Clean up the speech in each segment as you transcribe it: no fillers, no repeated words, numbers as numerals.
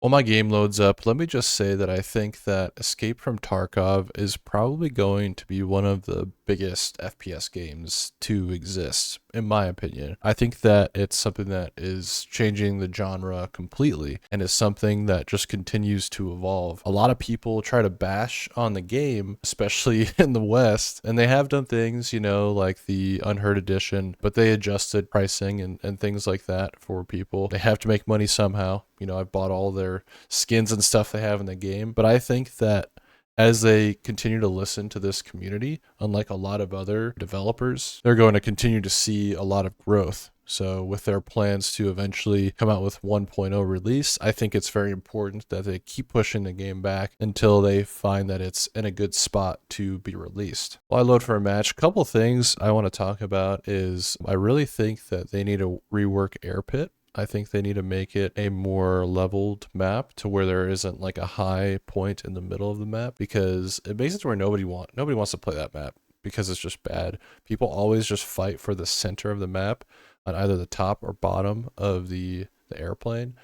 While my game loads up, let me just say that I think that Escape from Tarkov is probably going to be one of the biggest FPS games to exist, in my opinion. I think that it's something that is changing the genre completely and is something that just continues to evolve. A lot of people try to bash on the game, especially in the West, and they have done things, like the Unheard Edition, but they adjusted pricing and things like that for people. They have to make money somehow. I've bought all their skins and stuff they have in the game. But I think that as they continue to listen to this community, unlike a lot of other developers, they're going to continue to see a lot of growth. So with their plans to eventually come out with 1.0 release, I think it's very important that they keep pushing the game back until they find that it's in a good spot to be released. While I load for a match, a couple things I want to talk about is I really think that they need to rework Air Pit. I think they need to make it a more leveled map to where there isn't like a high point in the middle of the map, because it makes it to where nobody wants to play that map because it's just bad. People always just fight for the center of the map on either the top or bottom of the airplane,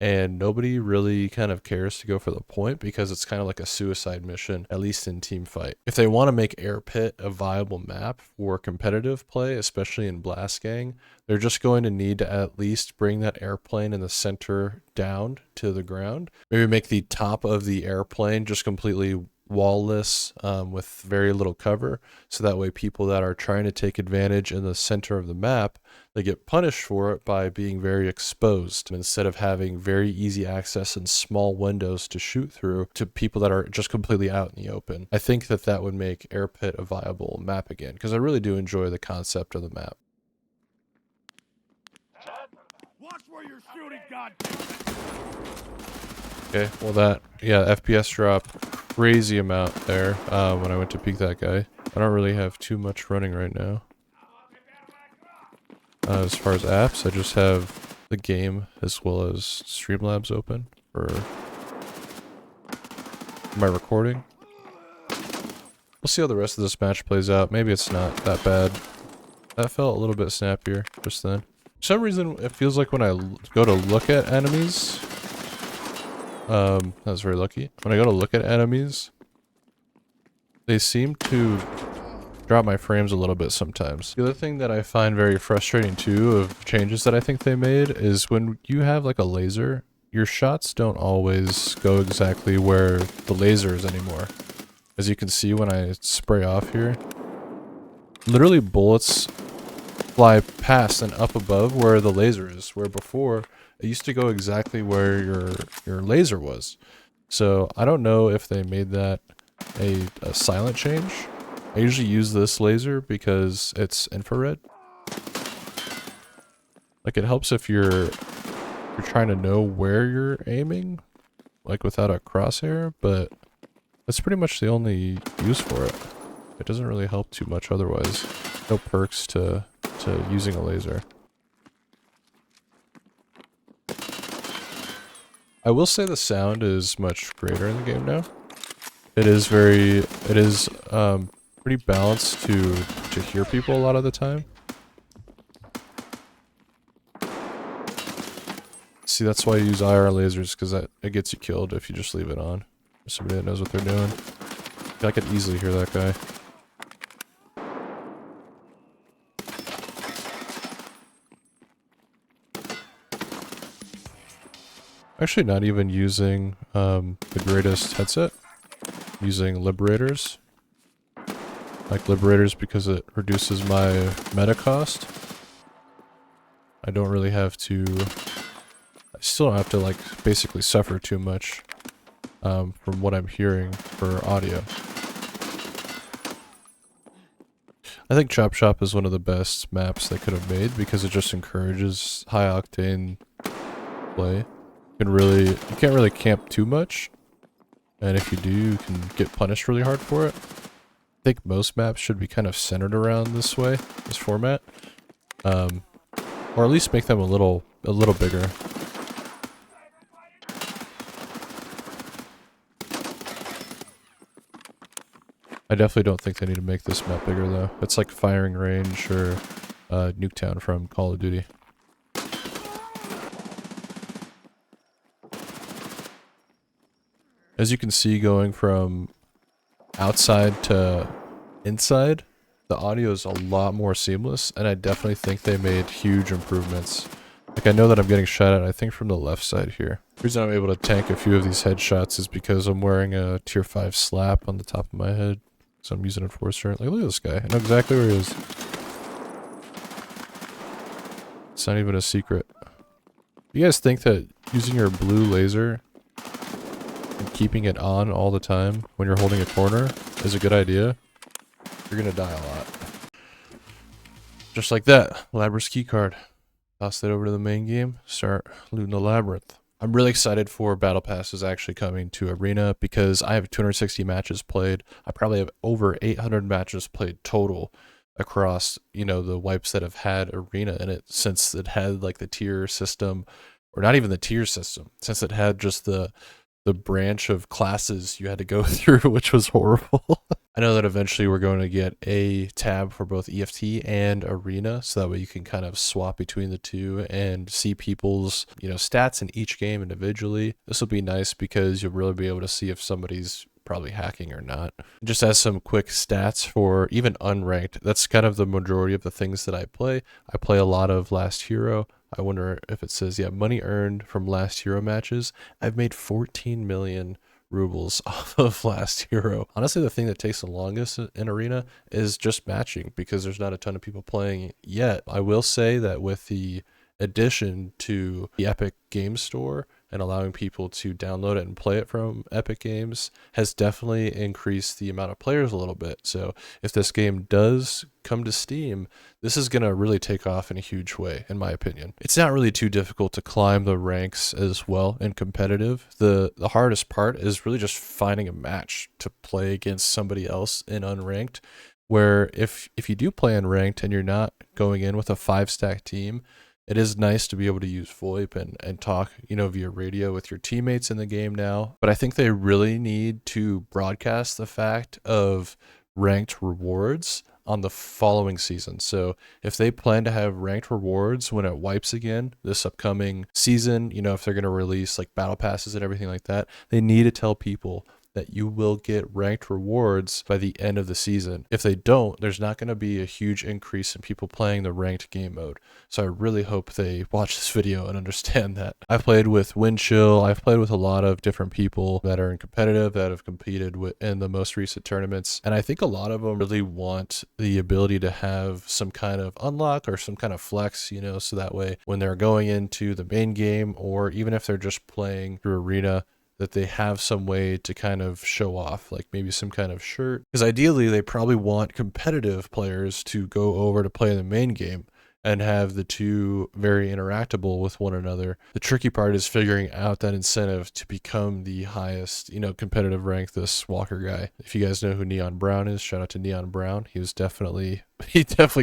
and nobody really kind of cares to go for the point because it's kind of like a suicide mission, at least in team fight. If they want to make Air Pit a viable map for competitive play, especially in Blast Gang, they're just going to need to at least bring that airplane in the center down to the ground. Maybe make the top of the airplane just completely wall-less with very little cover, so that way people that are trying to take advantage in the center of the map, they get punished for it by being very exposed instead of having very easy access and small windows to shoot through to people that are just completely out in the open. I think that that would make Air Pit a viable map again, because I really do enjoy the concept of the map. Watch where you're shooting, God. Okay, well FPS drop crazy amount there when I went to peek that guy. I don't really have too much running right now. As far as apps, I just have the game as well as Streamlabs open for my recording. We'll see how the rest of this match plays out. Maybe it's not that bad. That felt a little bit snappier just then. For some reason, it feels like when I go to look at enemies, that was very lucky. When I go to look at enemies, they seem to drop my frames a little bit sometimes. The other thing that I find very frustrating too of changes that I think they made is when you have like a laser, your shots don't always go exactly where the laser is anymore. As you can see when I spray off here, literally bullets fly past and up above where the laser is, where before it used to go exactly where your laser was. So I don't know if they made that a silent change. I usually use this laser because it's infrared. Like, it helps if you're trying to know where you're aiming, like without a crosshair, but that's pretty much the only use for it. It doesn't really help too much otherwise. No perks to using a laser. I will say the sound is much greater in the game now. It is pretty balanced to hear people a lot of the time. See, that's why I use IR lasers, because it gets you killed if you just leave it on. For somebody that knows what they're doing. I could easily hear that guy. Actually not even using the greatest headset. I'm using Liberators. I like Liberators because it reduces my meta cost. I don't really have to... I still don't have to like basically suffer too much from what I'm hearing for audio. I think Chop Shop is one of the best maps they could have made because it just encourages high octane play. You can't really camp too much, and if you do, you can get punished really hard for it. I think most maps should be kind of centered around this format, or at least make them a little bigger. I definitely don't think they need to make this map bigger though. It's like firing range or Nuketown from Call of Duty. As you can see, going from outside to inside, the audio is a lot more seamless, and I definitely think they made huge improvements. Like, I know that I'm getting shot at, I think, from the left side here. The reason I'm able to tank a few of these headshots is because I'm wearing a tier 5 slap on the top of my head. So I'm using Enforcer. Like, look at this guy. I know exactly where he is. It's not even a secret. You guys think that using your blue laser and keeping it on all the time when you're holding a corner is a good idea? You're gonna die a lot. Just like that. Labyrinth's keycard. Toss that over to the main game. Start looting the labyrinth. I'm really excited for Battle Passes actually coming to Arena because I have 260 matches played. I probably have over 800 matches played total across, you know, the wipes that have had Arena in it, since it had like the tier system, or not even the tier system, since it had just the branch of classes you had to go through, which was horrible. I know that eventually we're going to get a tab for both EFT and Arena, so that way you can kind of swap between the two and see people's, you know, stats in each game individually. This will be nice because you'll really be able to see if somebody's probably hacking or not. Just as some quick stats for even unranked, that's kind of the majority of the things that I play. I play a lot of Last Hero. I wonder if it says, yeah, money earned from Last Hero matches. I've made 14 million rubles off of Last Hero. Honestly, the thing that takes the longest in Arena is just matching, because there's not a ton of people playing yet. I will say that with the addition to the Epic Game Store and allowing people to download it and play it from Epic Games has definitely increased the amount of players a little bit. So if this game does come to Steam, this is going to really take off in a huge way, in my opinion. It's not really too difficult to climb the ranks as well in competitive. The hardest part is really just finding a match to play against somebody else in unranked, where if you do play unranked and you're not going in with a 5-stack team, it is nice to be able to use VoIP and talk, you know, via radio with your teammates in the game now. But I think they really need to broadcast the fact of ranked rewards on the following season. So if they plan to have ranked rewards when it wipes again this upcoming season, you know, if they're going to release like battle passes and everything like that, they need to tell people that you will get ranked rewards by the end of the season. If they don't, there's not going to be a huge increase in people playing the ranked game mode. So I really hope they watch this video and understand that. I've played with Windchill. I've played with a lot of different people that are in competitive, that have competed in the most recent tournaments. And I think a lot of them really want the ability to have some kind of unlock or some kind of flex, you know, so that way when they're going into the main game, or even if they're just playing through Arena, that they have some way to kind of show off, like maybe some kind of shirt. Because ideally, they probably want competitive players to go over to play in the main game and have the two very interactable with one another. The tricky part is figuring out that incentive to become the highest, you know, competitive rank, this Walker guy. If you guys know who Neon Brown is, shout out to Neon Brown. He definitely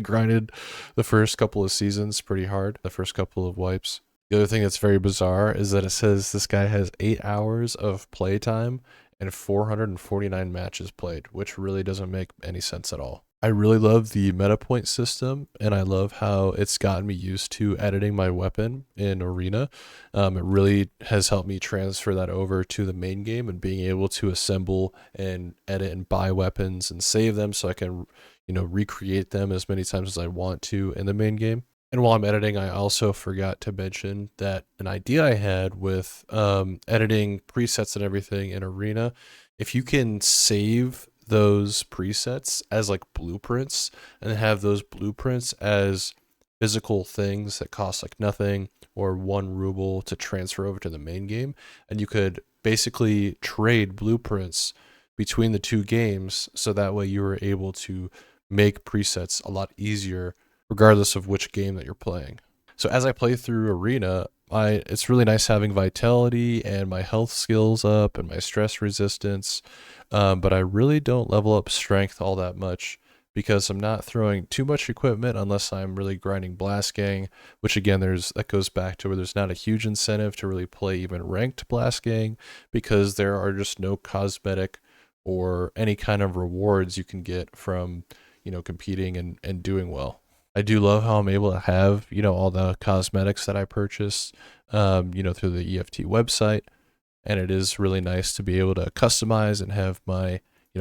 grinded the first couple of seasons pretty hard, the first couple of wipes. The other thing that's very bizarre is that it says this guy has 8 hours of playtime and 449 matches played, which really doesn't make any sense at all. I really love the meta point system, and I love how it's gotten me used to editing my weapon in Arena. It really has helped me transfer that over to the main game and being able to assemble and edit and buy weapons and save them so I can, you know, recreate them as many times as I want to in the main game. And while I'm editing, I also forgot to mention that an idea I had with editing presets and everything in Arena, if you can save those presets as like blueprints and have those blueprints as physical things that cost like nothing or 1 ruble to transfer over to the main game, and you could basically trade blueprints between the two games, so that way you were able to make presets a lot easier regardless of which game that you're playing. So as I play through Arena, it's really nice having vitality and my health skills up and my stress resistance, but I really don't level up strength all that much because I'm not throwing too much equipment unless I'm really grinding Blast Gang, which again, that goes back to where there's not a huge incentive to really play even ranked Blast Gang because there are just no cosmetic or any kind of rewards you can get from, you know, competing and doing well. I do love how I'm able to have, you know, all the cosmetics that I purchased, you know, through the EFT website. and it is really nice to be able to customize and have my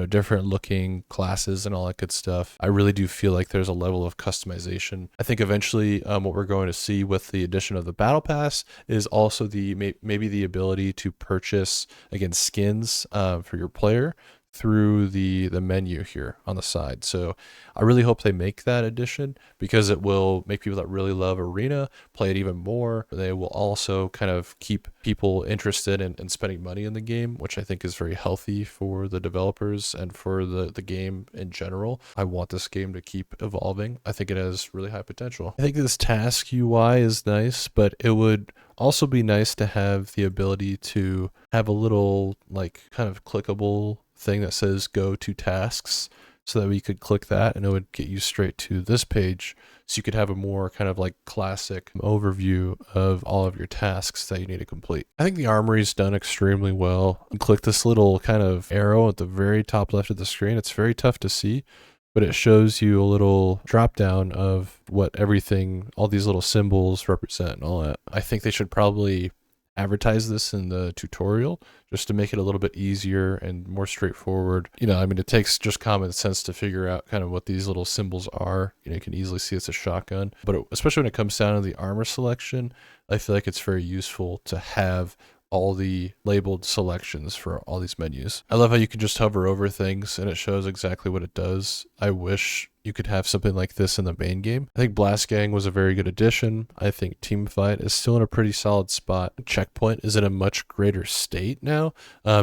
different looking classes and all that good stuff. I really do feel like there's a level of customization. I think eventually what we're going to see with the addition of the battle pass is also maybe the ability to purchase, again, skins for your player through the menu here on the side. So I really hope they make that addition, because it will make people that really love Arena play it even more. They will also kind of keep people interested in spending money in the game, which I think is very healthy for the developers and for the game in general. I want this game to keep evolving. I think it has really high potential. I think this task UI is nice, but it would also be nice to have the ability to have a little like kind of clickable thing that says go to tasks, so that we could click that and it would get you straight to this page, so you could have a more kind of like classic overview of all of your tasks that you need to complete. I think the armory is done extremely well. You click this little kind of arrow at the very top left of the screen. It's very tough to see, but it shows you a little drop down of what everything, all these little symbols represent and all that. I think they should probably advertise this in the tutorial just to make it a little bit easier and more straightforward. I mean, it takes just common sense to figure out kind of what these little symbols are. You can easily see it's a shotgun, but especially when it comes down to the armor selection, I feel like it's very useful to have all the labeled selections for all these menus. I love how you can just hover over things and it shows exactly what it does. I wish you could have something like this in the main game. I think Blast Gang was a very good addition. I think Teamfight is still in a pretty solid spot. Checkpoint is in a much greater state now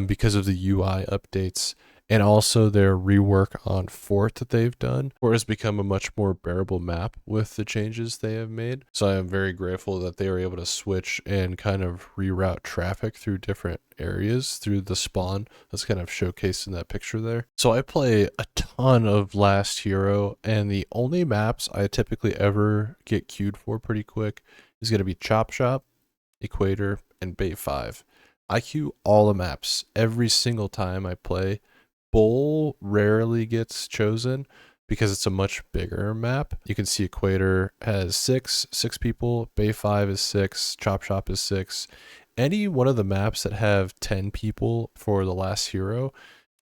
because of the UI updates, and also their rework on Fort that they've done. Fort has become a much more bearable map with the changes they have made. So I am very grateful that they were able to switch and kind of reroute traffic through different areas through the spawn that's kind of showcased in that picture there. So I play a ton of Last Hero, and the only maps I typically ever get queued for pretty quick is going to be Chop Shop, Equator, and Bay 5. I queue all the maps every single time I play. Bowl rarely gets chosen because it's a much bigger map. You can see Equator has six people, Bay 5 is 6, Chop Shop is 6. Any one of the maps that have 10 people for the Last Hero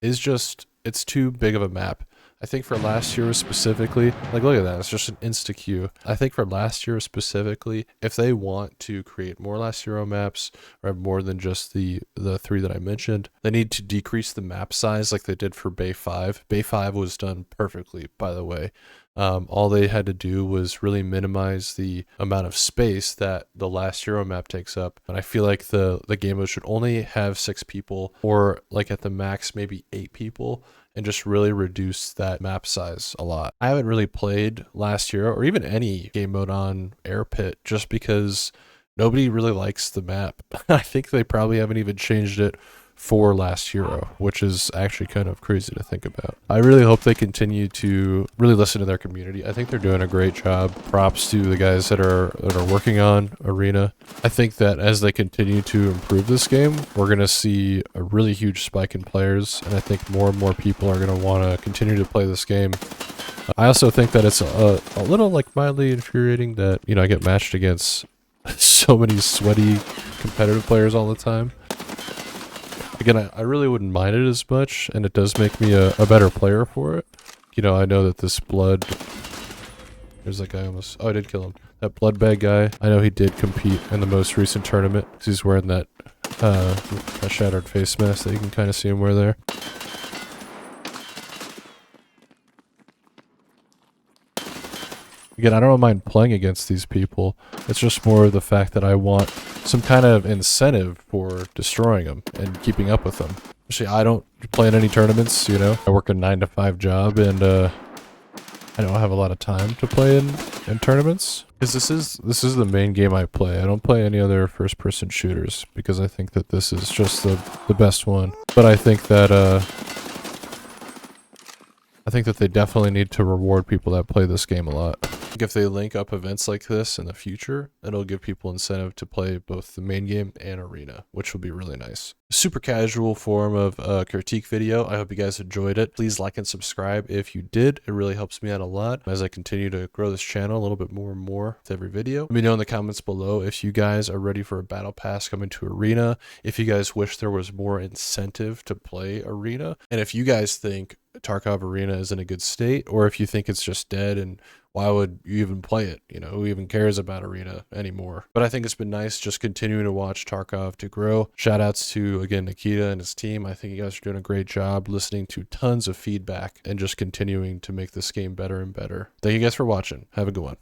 is just, it's too big of a map. I think for Last Hero specifically, like look at that, it's just an insta queue. I think for Last Hero specifically, if they want to create more Last Hero maps or have more than just the 3 that I mentioned, they need to decrease the map size like they did for Bay 5. Bay 5 was done perfectly, by the way. All they had to do was really minimize the amount of space that the Last Hero map takes up. And I feel like the game mode should only have 6 people, or like at the max, maybe 8 people, and just really reduce that map size a lot. I haven't really played Last Hero or even any game mode on Air Pit just because nobody really likes the map. I think they probably haven't even changed it for Last Hero, which is actually kind of crazy to think about. I really hope they continue to really listen to their community. I think they're doing a great job. Props to the guys that are working on Arena. I think that as they continue to improve this game, we're going to see a really huge spike in players, and I think more and more people are going to want to continue to play this game. I also think that it's a little like mildly infuriating that, I get matched against so many sweaty competitive players all the time. Again, I really wouldn't mind it as much, and it does make me a better player for it. I know that this blood... There's that guy almost... Oh, I did kill him. That blood bag guy, I know he did compete in the most recent tournament, because he's wearing that shattered face mask that you can kind of see him wear there. Again, I don't mind playing against these people. It's just more the fact that I want some kind of incentive for destroying them and keeping up with them. Actually, I don't play in any tournaments, I work a 9-to-5 job, and I don't have a lot of time to play in tournaments. Because this is the main game I play. I don't play any other first-person shooters because I think that this is just the best one. But I think that they definitely need to reward people that play this game a lot. If they link up events like this in the future, it'll give people incentive to play both the main game and arena, which will be really nice. Super casual form of critique video. I hope you guys enjoyed it. Please like and subscribe if you did. It really helps me out a lot as I continue to grow this channel a little bit more and more with every video. Let me know in the comments below if you guys are ready for a battle pass coming to arena, if you guys wish there was more incentive to play arena, and if you guys think Tarkov Arena is in a good state, or if you think it's just dead and why would you even play it? You know, who even cares about Arena anymore? But I think it's been nice just continuing to watch Tarkov to grow. Shout outs to, again, Nikita and his team. I think you guys are doing a great job listening to tons of feedback and just continuing to make this game better and better. Thank you guys for watching. Have a good one.